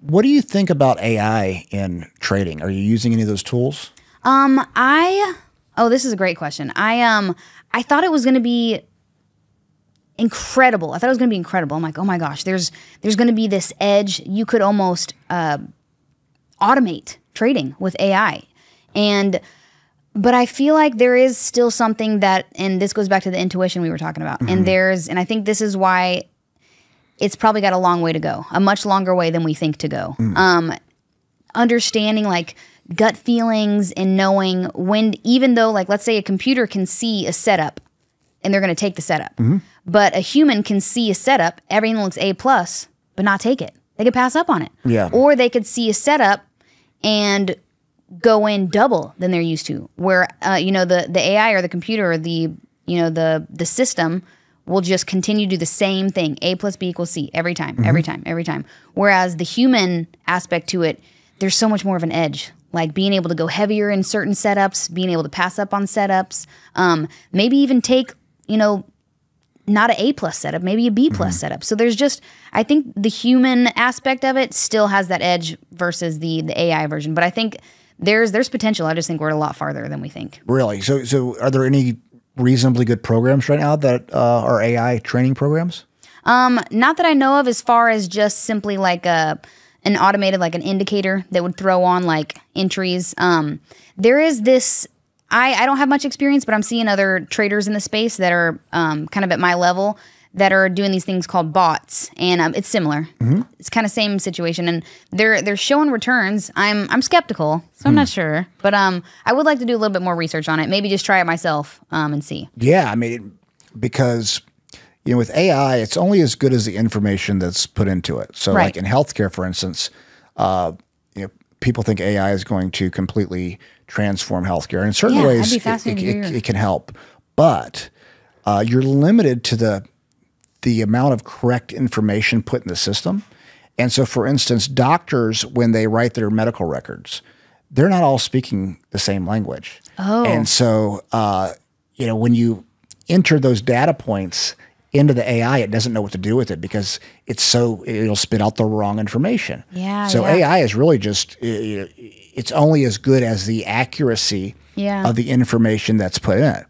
What do you think about AI in trading? Are you using any of those tools? Oh, this is a great question. I thought it was going to be incredible. I thought it was going to be incredible. I'm like, oh my gosh, there's going to be this edge. You could almost automate trading with AI. But I feel like there is still something that, and this goes back to the intuition we were talking about. And I think this is why it's probably got a long way to go, a much longer way than we think to go. Understanding like gut feelings and knowing when, even though like, let's say a computer can see a setup and they're going to take the setup, but a human can see a setup, everything looks A+, but not take it. They could pass up on it. Yeah. Or they could see a setup and go in double than they're used to, where the AI or the computer or the system will just continue to do the same thing. A plus B equals C every time, every time, every time. Whereas the human aspect to it, there's so much more of an edge, like being able to go heavier in certain setups, being able to pass up on setups, maybe even take, not an A+ setup, maybe a B+ setup. So there's just, I think the human aspect of it still has that edge versus the AI version. But I think there's potential. I just think we're a lot farther than we think. Really? So are there any reasonably good programs right now that are AI training programs? Not that I know of, as far as just simply like an automated, like an indicator that would throw on like entries. There is this, I don't have much experience, but I'm seeing other traders in the space that are kind of at my level that are doing these things called bots, and it's similar. It's kind of same situation, and they're showing returns. I'm skeptical, so I'm not sure, but I would like to do a little bit more research on it. Maybe just try it myself and see. Yeah, I mean, because with AI, it's only as good as the information that's put into it. So, like in healthcare, for instance, people think AI is going to completely transform healthcare. In certain ways, it can help, but you're limited to the amount of correct information put in the system. And so, for instance, doctors, when they write their medical records, they're not all speaking the same language. Oh. And so, when you enter those data points into the AI, it doesn't know what to do with it because it'll spit out the wrong information. Yeah. So AI is really just, it's only as good as the accuracy of the information that's put in it.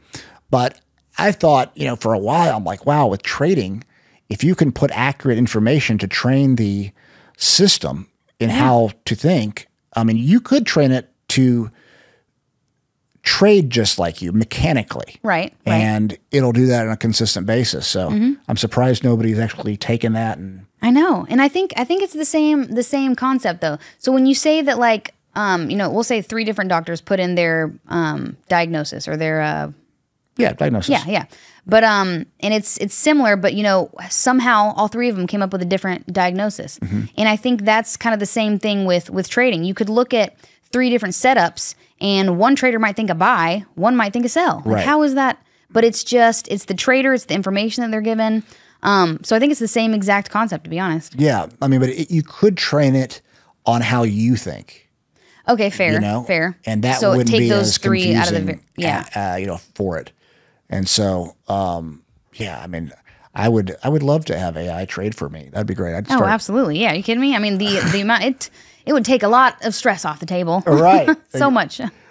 But I thought, for a while, I'm like, wow, with trading, if you can put accurate information to train the system in how to think, I mean, you could train it to trade just like you mechanically. Right. And it'll do that on a consistent basis. So I'm surprised nobody's actually taken that. And I know. And I think it's the same concept though. So when you say that, like, we'll say 3 different doctors put in their diagnosis or their diagnosis. Yeah. But and it's similar, but somehow all 3 of them came up with a different diagnosis. And I think that's kind of the same thing with trading. You could look at 3 different setups, and one trader might think a buy, one might think a sell. Like, how is that? But it's the trader, it's the information that they're given. So I think it's the same exact concept, to be honest. Yeah, I mean, but you could train it on how you think. Okay, fair, fair. And that so wouldn't take be those as 3 out of the for it. And so, I mean, I would love to have AI trade for me. That'd be great. I'd start. Oh, absolutely. Yeah, are you kidding me? I mean, the amount it would take a lot of stress off the table. Right. So much.